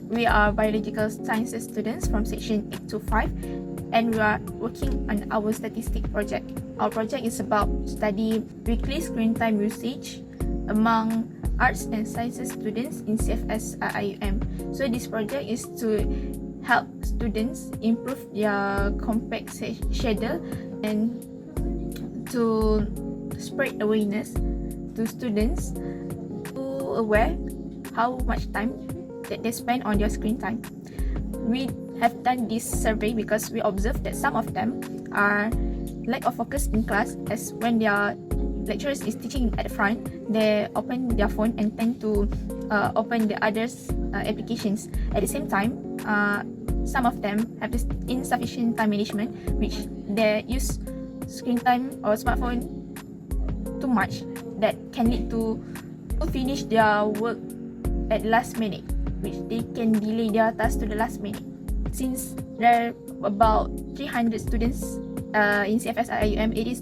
We are biological sciences students from section 8 to 5, and we are working on our statistic project. Our project is about study weekly screen time usage among arts and sciences students in CFS IUM. So this project is to help students improve their compact schedule and to spread awareness to students to aware how much time that they spend on their screen time. We have done this survey because we observed that some of them are lack of focus in class, as when their lecturers is teaching at the front, they open their phone and tend to open the others applications. At the same time, some of them have this insufficient time management, which they use screen time or smartphone too much, that can lead to finish their work at last minute, which they can delay their task to the last minute. Since there are about 300 students in CFS IUM, it is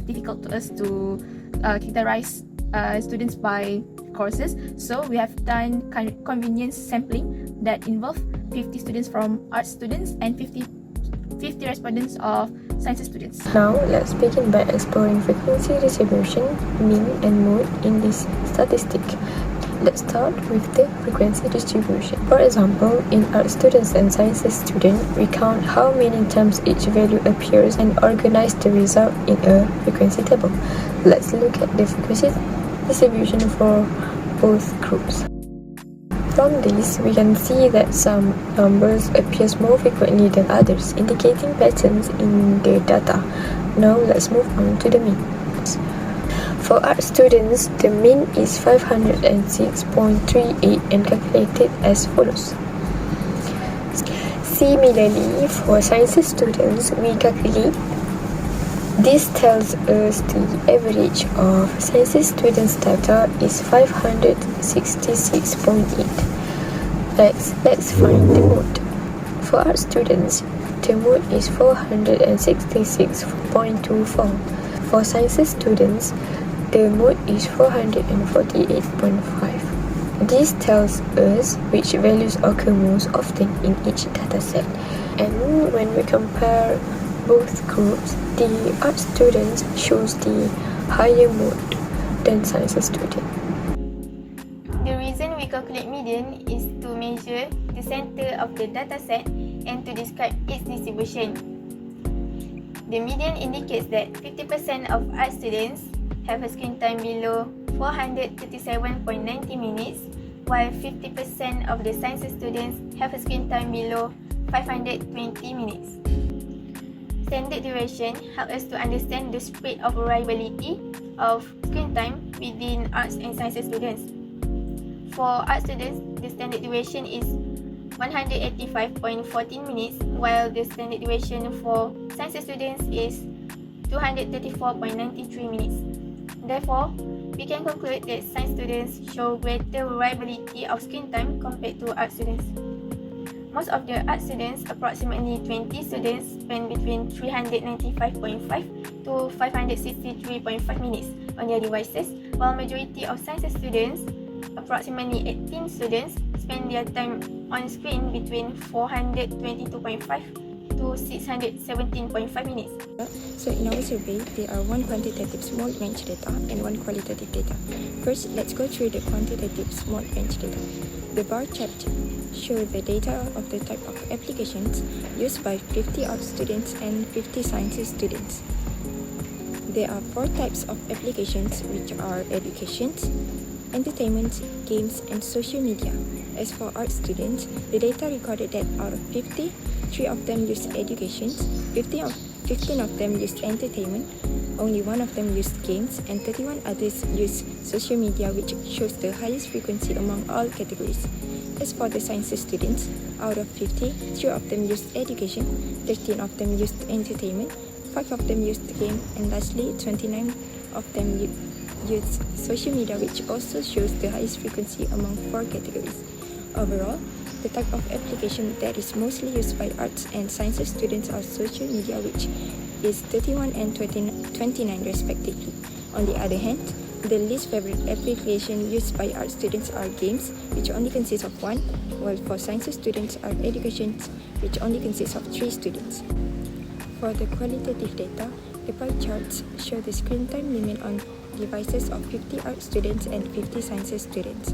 difficult to us to categorize students by courses. So we have done convenience sampling that involve 50 students from arts students and 50 respondents of sciences students. Now, let's begin by exploring frequency distribution, mean and mode in this statistic. Let's start with the frequency distribution. For example, in art students and sciences students, we count how many times each value appears and organize the result in a frequency table. Let's look at the frequency distribution for both groups. From this, we can see that some numbers appear more frequently than others, indicating patterns in the data. Now, let's move on to the mean. For art students, the mean is 506.38 and calculated as follows. Similarly, for sciences students, we calculate. This tells us the average of sciences students' data is 566.8. Let's find the mode. For art students, the mode is 466.24. For sciences students, the mode is 448.5. This tells us which values occur most often in each dataset. And when we compare both groups, the art students shows the higher mode than sciences students. The reason we calculate median is to measure the center of the dataset and to describe its distribution. The median indicates that 50% of art students have a screen time below 437.90 minutes, while 50% of the sciences students have a screen time below 520 minutes. Standard duration helps us to understand the spread of variability of screen time within arts and sciences students. For art students, the standard duration is 185.14 minutes, while the standard duration for sciences students is 234.93 minutes. Therefore, we can conclude that science students show greater variability of screen time compared to art students. Most of the art students, approximately 20 students, spend between 395.5 to 563.5 minutes on their devices, while majority of sciences students, approximately 18 students, spend their time on screen between 422.5 to 617.5 minutes. So in our survey, there are one quantitative small range data and one qualitative data. First, let's go through the quantitative small range data. The bar chart shows the data of the type of applications used by 50 art students and 50 sciences students. There are 4 types of applications, which are education, entertainment, games, and social media. As for art students, the data recorded that out of 50, 3 of them used education, 15 of them used entertainment, only 1 of them used games, and 31 others used social media, which shows the highest frequency among all categories. As for the sciences students, out of 50, 3 of them used education, 13 of them used entertainment, 5 of them used game, and lastly, 29 of them used social media, which also shows the highest frequency among 4 categories. Overall, the type of application that is mostly used by arts and sciences students are social media, which is 31 and 29 respectively. On the other hand, The least favorite application used by art students are games, which only consists of 1, while for science students are education, which only consists of 3 students. For the qualitative data, the pie charts show the screen time limit on devices of 50 art students and 50 sciences students.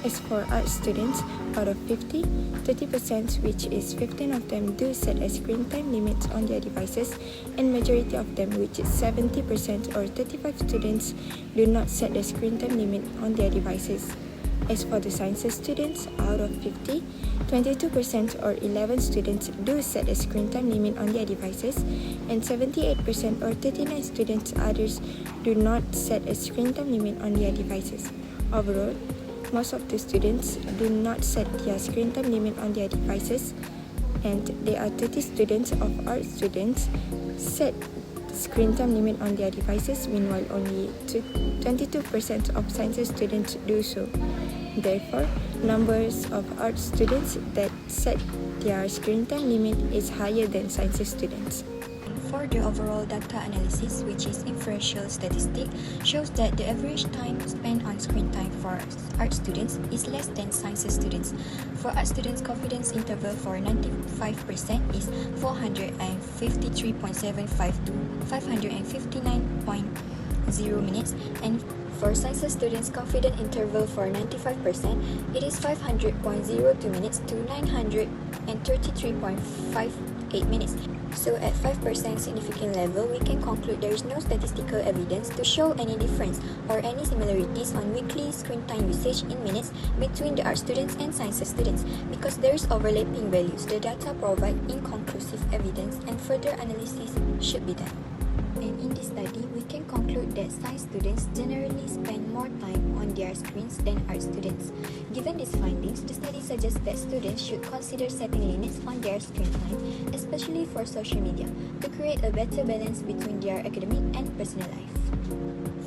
As for art students, out of 50, 30%, which is 15 of them, do set a screen time limit on their devices, and majority of them, which is 70% or 35 students, do not set the screen time limit on their devices. As for the sciences students, out of 50, 22% or 11 students do set a screen time limit on their devices, and 78% or 39 students others do not set a screen time limit on their devices. Overall, most of the students do not set their screen time limit on their devices, and there are 30 students of art students set screen time limit on their devices, meanwhile only 22% of sciences students do so. Therefore, numbers of art students that set their screen time limit is higher than sciences students. For the overall data analysis, which is inferential statistic, shows that the average time spent on screen time for art students is less than sciences students. For art students, confidence interval for 95% is 453.75 to 559.0 minutes, and for sciences students, confidence interval for 95%, it is 500.02 minutes to 933.58 minutes. So at 5% significant level, we can conclude there is no statistical evidence to show any difference or any similarities on weekly screen time usage in minutes between the art students and sciences students. Because there is overlapping values, the data provide inconclusive evidence and further analysis should be done. And in this study, we can conclude that science students generally spend more time on their screens than art students. Given these findings, the study suggests that students should consider setting limits on their screen time, especially for social media, to create a better balance between their academic and personal life.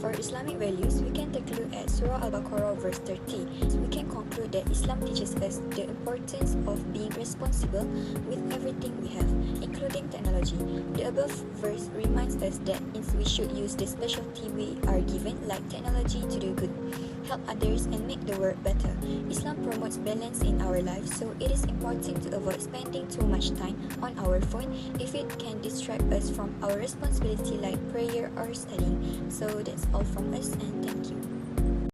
For Islamic values, we can take a look at Surah Al-Baqarah verse 30. We can conclude that Islam teaches us the importance of being responsible with everything we have, including technology. The above verse reminds us that we should use the specialty we are given, like technology, to do good, help others, and make the world better. Islam promotes balance in our lives, so it is important to avoid spending too much time on our phone if it can distract us from our responsibility like prayer or studying. So that's all from us, and thank you.